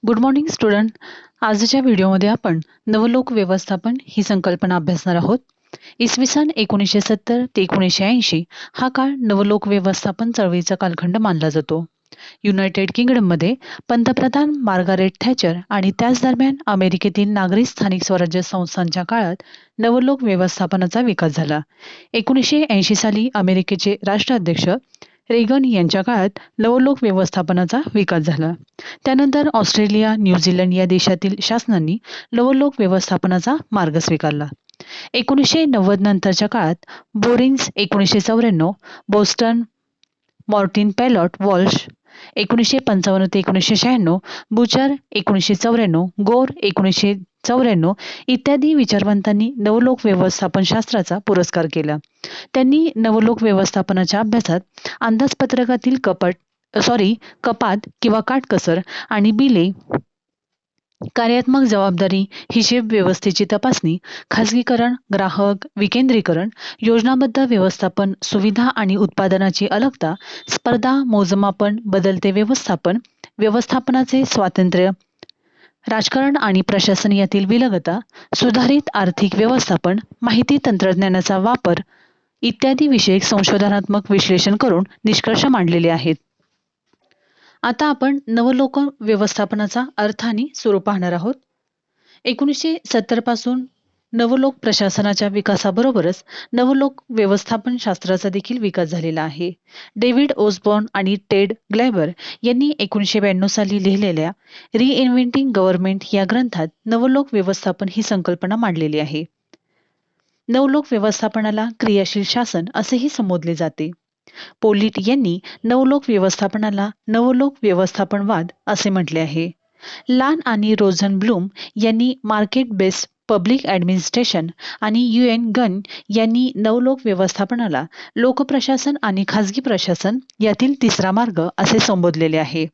Good morning student. आजच्या व्हिडिओमध्ये आपण नवलोक व्यवस्थापन ही संकल्पना अभ्यासणार आहोत. इसवी सन 1970 ते 1980 हा काळ नवलोक व्यवस्थापन चळवळीचा कालखंड मानला जातो. युनायटेड किंगडममध्ये पंतप्रधान मार्गारेट थॅचर आणि त्याच दरम्यान अमेरिकेतील नागरी स्थानिक स्वराज्य संस्थांच्या काळात नवलोक व्यवस्थापनाचा विकास झाला. 1980 साली अमेरिकेचे राष्ट्राध्यक्ष रेगन यांच्या काळात नवलोक व्यवस्थापनाचा विकास झाला. त्यानंतर ऑस्ट्रेलिया, न्यूझीलंड या देशातील शासनांनी नवलोक व्यवस्थापनाचा मार्ग स्वीकारला. 1990 नंतरच्या काळात बोरिन्स 1994, बोस्टन मॉर्टिन पॅलॉट वॉल्श 1955 ते 1996, बुचर 1994, गोर 1994 इत्यादी विचारवंतांनी नवलोक व्यवस्थापन शास्त्राचा पुरस्कार केला. त्यांनी नवलोक व्यवस्थापनाच्या अभ्यासात अंदाजपत्रकातील कपात किंवा काटकसर आणि बिले, कार्यात्मक जबाबदारी, हिशेब व्यवस्थेची तपासणी, खाजगीकरण, ग्राहक विकेंद्रीकरण, योजनाबद्ध व्यवस्थापन, सुविधा आणि उत्पादनाची अलगता, स्पर्धा, मोजमापन, बदलते व्यवस्थापन, व्यवस्थापनाचे स्वातंत्र्य, राजकारण आणि प्रशासन यातील विलगता, सुधारित आर्थिक व्यवस्थापन, माहिती तंत्रज्ञानाचा वापर इत्यादी विषयक संशोधनात्मक विश्लेषण करून निष्कर्ष मांडलेले आहेत. आता आपण नवलोक व्यवस्थापनाचा अर्थ आणि स्वरूप पाहणार आहोत. 1970 पासून नवलोक प्रशासनाच्या विकासाबरोबरच नवलोक व्यवस्थापन शास्त्राचा देखील विकास झालेला आहे. डेव्हिड ओसबॉर्न आणि टेड ग्लॅबर यांनी 1992 साली लिहिलेल्या रिइन्व्हेंटिंग गव्हर्नमेंट या ग्रंथात नवलोक व्यवस्थापन ही संकल्पना मांडलेली आहे. नवलोक व्यवस्थापनाला क्रियाशील शासन असेही संबोधले जाते. पोलिट यांनी नवलोक व्यवस्थापनाला नवलोक व्यवस्थापनवाद असे म्हटले आहे. लान आणि रोझनब्लूम यांनी मार्केट बेस्ड पब्लिक ॲडमिनिस्ट्रेशन आणि UN गन यांनी नवलोक व्यवस्थापनाला लोकप्रशासन आणि खाजगी प्रशासन यातील तिसरा मार्ग असे संबोधलेले आहे.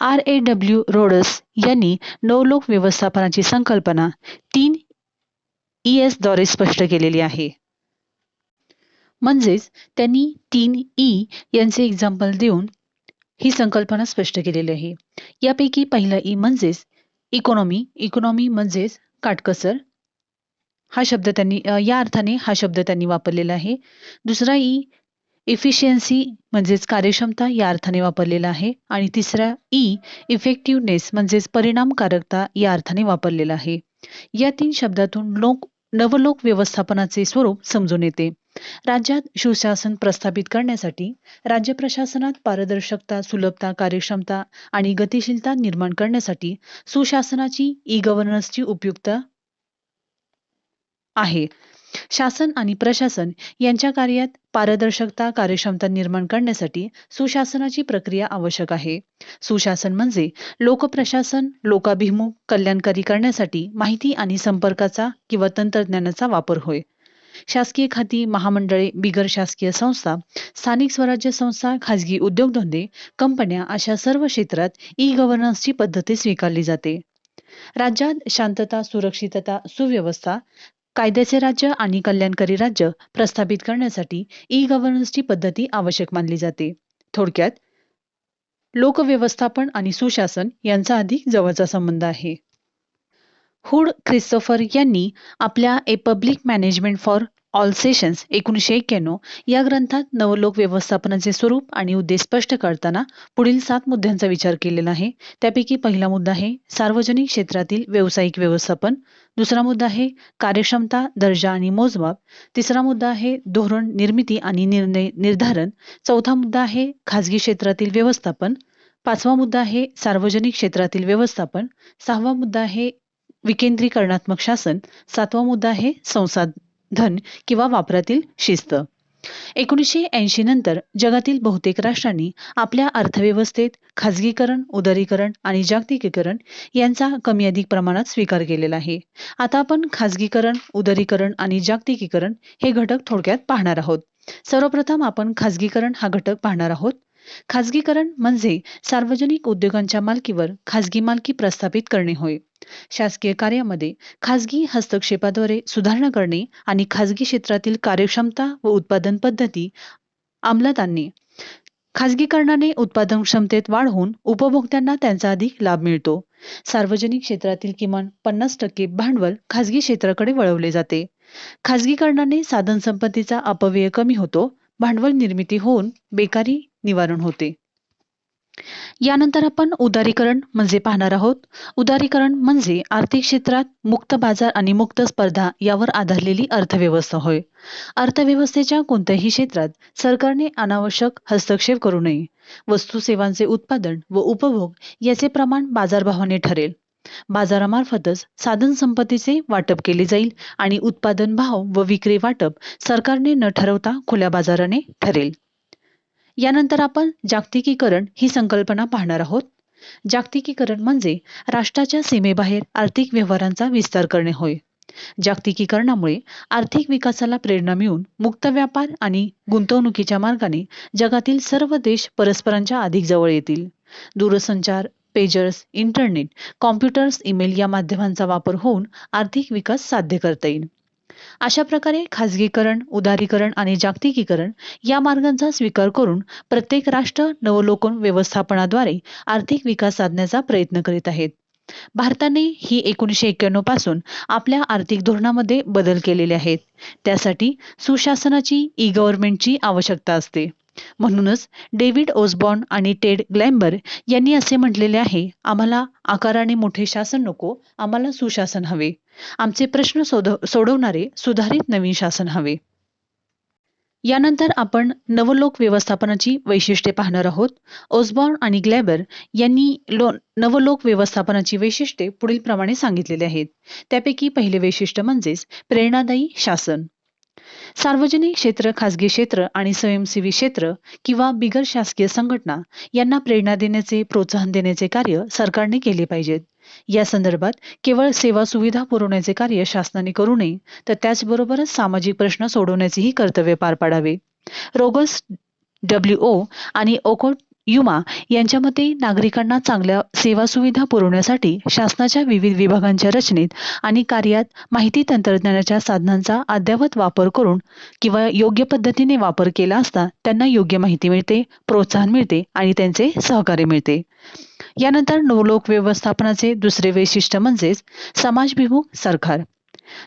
RAW रोडस यांनी नवलोक व्यवस्थापनाची संकल्पना 3 ES द्वारे स्पष्ट केलेली आहे. म्हणजेच त्यांनी 3 E यांचे एक्झाम्पल देऊन ही संकल्पना स्पष्ट केलेली आहे. यापैकी पहिला E म्हणजेच इकॉनॉमी म्हणजेच काटकसर हा शब्द त्यांनी या अर्थाने हा शब्द त्यांनी वापरलेला आहे. दुसरा E इफिशियन्सी म्हणजेच कार्यक्षमता या अर्थाने वापरलेला आहे. आणि तिसरा E इफेक्टिव्हनेस म्हणजेच परिणामकारकता या अर्थाने वापरलेला आहे. या 3 शब्दातून नवलोक व्यवस्थापनाचे स्वरूप समजून येते. राज्यात सुशासन प्रस्थापित करण्यासाठी राज्य प्रशासनात पारदर्शकता, सुलभता, कार्यक्षमता आणि गतिशीलता निर्माण करण्यासाठी सुशासनाची ई-गव्हर्नन्सची उपयुक्तता आहे. शासन आणि प्रशासन यांच्या कार्यात पारदर्शकता, कार्यक्षमता निर्माण करण्यासाठी सुशासनाची प्रक्रिया आवश्यक आहे. सुशासन म्हणजे लोकप्रशासन लोकाभिमुख कल्याणकारी करण्यासाठी माहिती आणि संपर्काचा किंवा तंत्रज्ञानाचा वापर होय. शासकीय खाती, महामंडळे, बिगर शासकीय संस्था, स्थानिक स्वराज्य संस्था, खाजगी उद्योगधंदे, कंपन्या अशा सर्व क्षेत्रात ई-गव्हर्नन्सची पद्धती स्वीकारली जाते. राज्यात शांतता, सुरक्षितता, सुव्यवस्था, कायद्याचे राज्य आणि कल्याणकारी राज्य प्रस्थापित करण्यासाठी ई-गव्हर्नन्सची पद्धती आवश्यक मानली जाते. थोडक्यात लोकव्यवस्थापन आणि सुशासन यांचा अधिक जवळचा संबंध आहे. हुड ख्रिस्तोफर यांनी आपल्या a public management for all sessions 1991 या ग्रंथात नवलोक व्यवस्थापनाचे स्वरूप आणि उद्देश स्पष्ट करताना पुढील 7 मुद्द्यांचा विचार केलेला आहे. त्यापैकी पहिला मुद्दा आहे सार्वजनिक क्षेत्रातील व्यावसायिक व्यवस्थापन. दुसरा मुद्दा आहे कार्यक्षमता, दर्जा आणि मोजमाप. तिसरा मुद्दा आहे धोरण निर्मिती आणि निर्णय निर्धारण. चौथा मुद्दा आहे खाजगी क्षेत्रातील व्यवस्थापन. पाचवा मुद्दा आहे सार्वजनिक क्षेत्रातील व्यवस्थापन. सहावा मुद्दा आहे विकेंद्रीकरणात्मक शासन. सातवा मुद्दा आहे संसाधन किंवा वापरातील शिस्त. 1980 नंतर जगातील बहुतेक राष्ट्रांनी आपल्या अर्थव्यवस्थेत खाजगीकरण, उदारीकरण आणि जागतिकीकरण यांचा कमी अधिक प्रमाणात स्वीकार केलेला आहे. आता आपण खाजगीकरण, उदारीकरण आणि जागतिकीकरण हे घटक थोडक्यात पाहणार आहोत. सर्वप्रथम आपण खाजगीकरण हा घटक पाहणार आहोत. खाजगीकरण म्हणजे सार्वजनिक उद्योगांच्या मालकीवर खाजगी मालकी प्रस्थापित करणे होय. शासकीय कार्यामध्ये खाजगी हस्तक्षेपाद्वारे सुधारणा करणे आणि खाजगी क्षेत्रातील कार्यक्षमता व उत्पादन पद्धती अंमलात आणणे. खाजगीकरणाने उत्पादन क्षमतेत वाढ होऊन उपभोक्त्यांना त्यांचा अधिक लाभ मिळतो. सार्वजनिक क्षेत्रातील किमान 50% भांडवल खाजगी क्षेत्राकडे वळवले जाते. खाजगीकरणाने साधनसंपत्तीचा अपव्यय कमी होतो, भांडवल निर्मिती होऊन बेकारी निवारण होते. यानंतर आपण उदारीकरण म्हणजे पाहणार आहोत. उदारीकरण म्हणजे आर्थिक क्षेत्रात मुक्त बाजार आणि मुक्त स्पर्धा यावर आधारलेली अर्थव्यवस्था होय. अर्थव्यवस्थेच्या कोणत्याही क्षेत्रात सरकारने अनावश्यक हस्तक्षेप करू नये. वस्तू सेवांचे उत्पादन व उपभोग याचे प्रमाण बाजारभावाने ठरेल. बाजारामार्फतच साधनसंपत्तीचे वाटप केले जाईल आणि उत्पादन भाव व विक्री वाटप सरकारने न ठरवता खुल्या बाजाराने ठरेल. यानंतर आपण जागतिकीकरण ही संकल्पना पाहणार आहोत. जागतिकीकरण म्हणजे राष्ट्राच्या सीमेबाहेर आर्थिक व्यवहारांचा विस्तार करणे होय. जागतिकीकरणामुळे आर्थिक विकासाला प्रेरणा मिळून मुक्त व्यापार आणि गुंतवणुकीच्या मार्गाने जगातील सर्व देश परस्परांच्या अधिक जवळ येतील. दूरसंचार, पेजर्स, इंटरनेट, कॉम्प्युटर्स, ईमेल या माध्यमांचा वापर होऊन आर्थिक विकास साध्य करता येईल. अशा प्रकारे खाजगीकरण, उदारीकरण आणि जागतिकीकरण या मार्गांचा स्वीकार करून प्रत्येक राष्ट्र नवलोकन व्यवस्थापनाद्वारे आर्थिक विकास साधण्याचा प्रयत्न करीत आहेत. भारताने ही 1991 पासून आपल्या आर्थिक धोरणामध्ये बदल केलेले आहेत. त्यासाठी सुशासनाची, ई-गव्हर्नमेंटची आवश्यकता असते. म्हणूनच डेव्हिड ओसबॉर्न आणि टेड ग्लॅम्बर यांनी असे म्हटलेले आहे, आम्हाला आकाराने मोठे शासन नको, आम्हाला सुशासन हवे. आमचे प्रश्न सोडवणारे सुधारित नवीन शासन हवे. यानंतर आपण नवलोक व्यवस्थापनाची वैशिष्ट्ये पाहणार आहोत. ओसबॉर्न आणि ग्लॅबर यांनी नवलोक व्यवस्थापनाची वैशिष्ट्ये पुढील प्रमाणे सांगितलेले आहेत. त्यापैकी पहिले वैशिष्ट्य म्हणजेच प्रेरणादायी शासन. सार्वजनिक क्षेत्र, खासगी क्षेत्र आणि स्वयंसेवी क्षेत्र किंवा बिगर शासकीय संघटना यांना प्रेरणा देण्याचे, प्रोत्साहन देण्याचे कार्य सरकारने केले पाहिजेत. या संदर्भात केवळ सेवा सुविधा पुरवण्याचे कार्य शासनाने करू नये, तर त्याचबरोबरच सामाजिक प्रश्न सोडवण्याचेही कर्तव्य पार पाडावे. रोगस WO आणि ओकोट युमा यांच्या मते नागरिकांना चांगल्या सेवा सुविधा पुरवण्यासाठी शासनाच्या विविध विभागांच्या रचनेत आणि कार्यात माहिती तंत्रज्ञानाच्या साधनांचा अद्ययावत वापर करून किंवा योग्य पद्धतीने वापर केला असता त्यांना योग्य माहिती मिळते, प्रोत्साहन मिळते आणि त्यांचे सहकार्य मिळते. यानंतर नवलोक व्यवस्थापनाचे दुसरे वैशिष्ट्य म्हणजेच समाजभिमुख सरकार.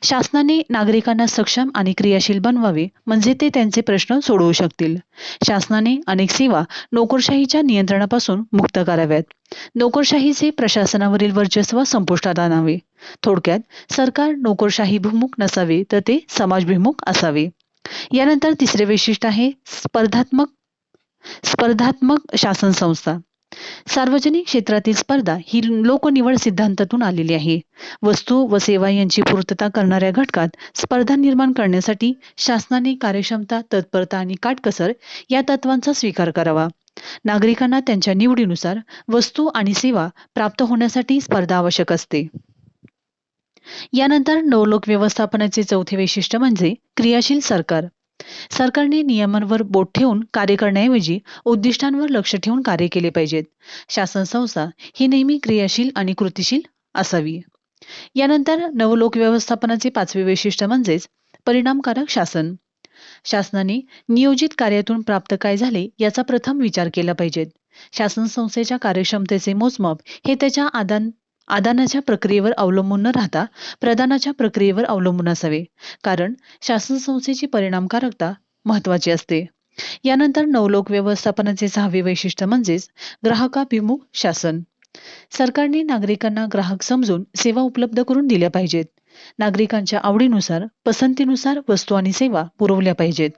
शासनाने नागरिकांना सक्षम आणि क्रियाशील बनवावे म्हणजे ते त्यांचे प्रश्न सोडवू शकतील. शासनाने अनेक सेवा नोकरशाहीच्या नियंत्रणापासून मुक्त कराव्यात. नोकरशाहीचे प्रशासनावरील वर्चस्व संपुष्टात आणावे. थोडक्यात सरकार नोकरशाहीभिमुख नसावे, तर ते समाजभिमुख असावे. यानंतर तिसरे वैशिष्ट्य आहे स्पर्धात्मक शासन संस्था. सार्वजनिक क्षेत्रातील स्पर्धा ही लोकनिवड सिद्धांतातून आलेली आहे. वस्तू व सेवा यांची पूर्तता करणाऱ्या घटकात स्पर्धा निर्माण करण्यासाठी शासनाने कार्यक्षमता, तत्परता आणि काटकसर या तत्वांचा स्वीकार करावा. नागरिकांना त्यांच्या निवडीनुसार वस्तू आणि सेवा प्राप्त होण्यासाठी स्पर्धा आवश्यक असते. यानंतर नवलोक व्यवस्थापनाचे चौथे वैशिष्ट्य म्हणजे क्रियाशील सरकार. सरकारने नियमांवर बोट ठेवून कार्य करण्याऐवजी उद्दिष्टांवर लक्ष ठेवून कार्य केले पाहिजेत. शासन संस्था ही नेहमी क्रियाशील आणि कृतिशील असावी. यानंतर नवलोक व्यवस्थापनाचे पाचवे वैशिष्ट्य म्हणजेच परिणामकारक शासन. शासनाने नियोजित कार्यातून प्राप्त काय झाले याचा प्रथम विचार केला पाहिजे. शासन संस्थेच्या कार्यक्षमतेचे मोजमाप हे त्याच्या आदानाच्या प्रक्रियेवर अवलंबून न राहता प्रदानाच्या प्रक्रियेवर अवलंबून असावे, कारण शासन संस्थेची परिणामकारकता महत्वाची असते. यानंतर नवलोक व्यवस्थापनाचे सहावे वैशिष्ट्य म्हणजेच ग्राहकाभिमुख शासन. सरकारने नागरिकांना ग्राहक समजून सेवा उपलब्ध करून दिल्या पाहिजेत. नागरिकांच्या आवडीनुसार, पसंतीनुसार वस्तू आणि सेवा पुरवल्या पाहिजेत.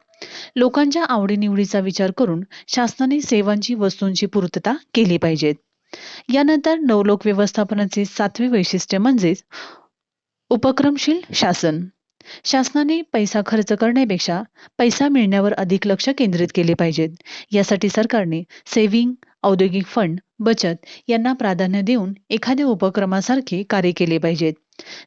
लोकांच्या आवडीनिवडीचा विचार करून शासनाने सेवांची, वस्तूंची पूर्तता केली पाहिजेत. यानंतर नवलोक व्यवस्थापनाचे सातवे वैशिष्ट्य म्हणजेच उपक्रमशील शासन. शासनाने पैसा खर्च करण्यापेक्षा पैसा मिळण्यावर अधिक लक्ष केंद्रित केले पाहिजेत. यासाठी सरकारने सेव्हिंग, औद्योगिक फंड, बचत यांना प्राधान्य देऊन एखाद्या उपक्रमासारखे कार्य केले पाहिजेत.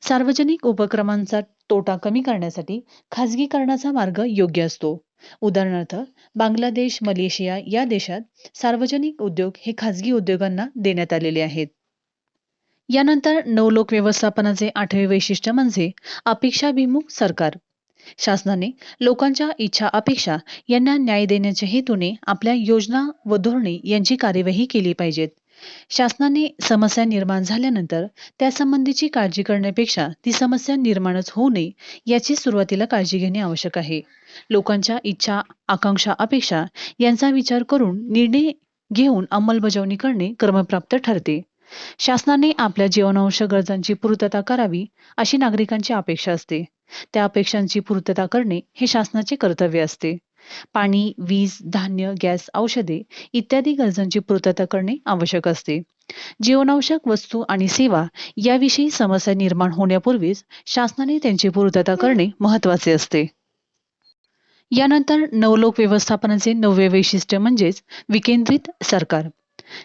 सार्वजनिक उपक्रमांचा तोटा कमी करण्यासाठी खाजगीकरणाचा मार्ग योग्य असतो. उदाहरणार्थ बांगलादेश, मलेशिया या देशात सार्वजनिक उद्योग हे खाजगी उद्योगांना देण्यात आलेले आहेत. यानंतर नवलोक व्यवस्थापनाचे आठवे वैशिष्ट्य म्हणजे अपेक्षाभिमुख सरकार. शासनाने लोकांच्या इच्छा अपेक्षा यांना न्याय देण्याच्या हेतूने आपल्या योजना व धोरणे यांची कार्यवाही केली पाहिजेत. शासनाने समस्या निर्माण झाल्यानंतर त्यासंबंधीची काळजी करण्यापेक्षा ती समस्या निर्माणच होऊ नये याची सुरुवातीला काळजी घेणे आवश्यक आहे. लोकांच्या इच्छा, आकांक्षा, अपेक्षा यांचा विचार करून निर्णय घेऊन अंमलबजावणी करणे क्रमप्राप्त ठरते. शासनाने आपल्या जीवनावश्यक गरजांची पूर्तता करावी अशी नागरिकांची अपेक्षा असते. त्या अपेक्षांची पूर्तता करणे हे शासनाचे कर्तव्य असते. पाणी, वीज, धान्य, गॅस, औषधे इत्यादी गरजांची पूर्तता करणे आवश्यक असते. जीवनावश्यक वस्तू आणि सेवा याविषयी समस्या निर्माण होण्यापूर्वीच शासनाने त्यांची पूर्तता करणे महत्त्वाचे असते. यानंतर नवलोक व्यवस्थापनाचे 9वे वैशिष्ट्य म्हणजेच विकेंद्रित सरकार.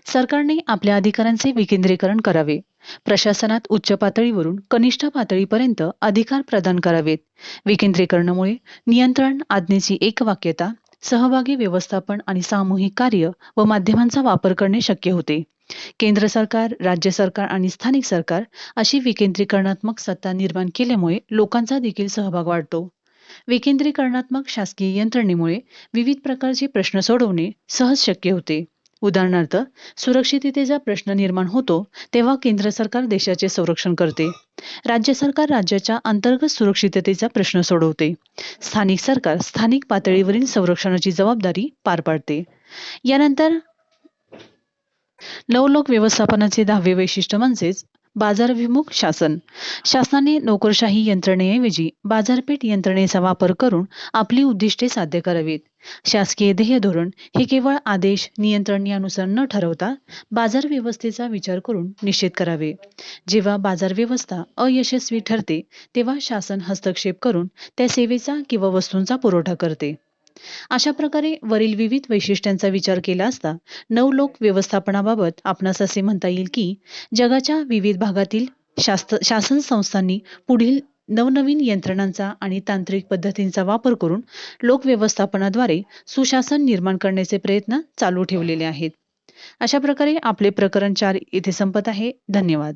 सरकारने आपल्या अधिकारांचे विकेंद्रीकरण करावे. प्रशासनात उच्च पातळीवरून कनिष्ठ पातळीपर्यंत अधिकार प्रदान करावेत. विकेंद्रीकरणामुळे नियंत्रण, आज्ञेची एकवाक्यता, सहभागी व्यवस्थापन आणि सामूहिक कार्य व माध्यमांचा वापर करणे शक्य होते. केंद्र सरकार, राज्य सरकार आणि स्थानिक सरकार अशी विकेंद्रीकरणात्मक सत्ता निर्माण केल्यामुळे लोकांचा देखील सहभाग वाढतो. विकेंद्रीकरणात्मक शासकीय यंत्रणेमुळे विविध प्रकारचे प्रश्न सोडवणे सहज शक्य होते. उदाहरणार्थ, सुरक्षिततेचा प्रश्न निर्माण होतो तेव्हा केंद्र सरकार देशाचे संरक्षण करते. राज्य सरकार राज्याच्या अंतर्गत सुरक्षिततेचा प्रश्न सोडवते. स्थानिक सरकार स्थानिक पातळीवरील संरक्षणाची जबाबदारी पार पाडते. यानंतर नवलोक व्यवस्थापनाचे 10वे वैशिष्ट्य म्हणजेच बाजाराभिमुख शासन. शासनाने नोकरशाही यंत्रणेऐवजी बाजारपेठ यंत्रणेचा वापर करून आपली उद्दिष्टे साध्य करावीत. शासकीय ध्येय धोरण हे केवळ आदेश, नियंत्रण यानुसार न ठरवता बाजार व्यवस्थेचा विचार करून निश्चित करावे. जेव्हा बाजार व्यवस्था अयशस्वी ठरते तेव्हा शासन हस्तक्षेप करून त्या सेवेचा किंवा वस्तूंचा पुरवठा करते. अशा प्रकारे वरील विविध वैशिष्ट्यांचा विचार केला असता नवलोक व्यवस्थापनाबाबत आपणास असे म्हणता येईल की जगाच्या विविध भागातील शासन संस्थांनी पुढील नवनवीन यंत्रणांचा आणि तांत्रिक पद्धतींचा वापर करून लोक व्यवस्थापनाद्वारे सुशासन निर्माण करण्याचे प्रयत्न चालू ठेवलेले आहेत. अशा प्रकारे आपले प्रकरण 4 येथे संपत आहे. धन्यवाद.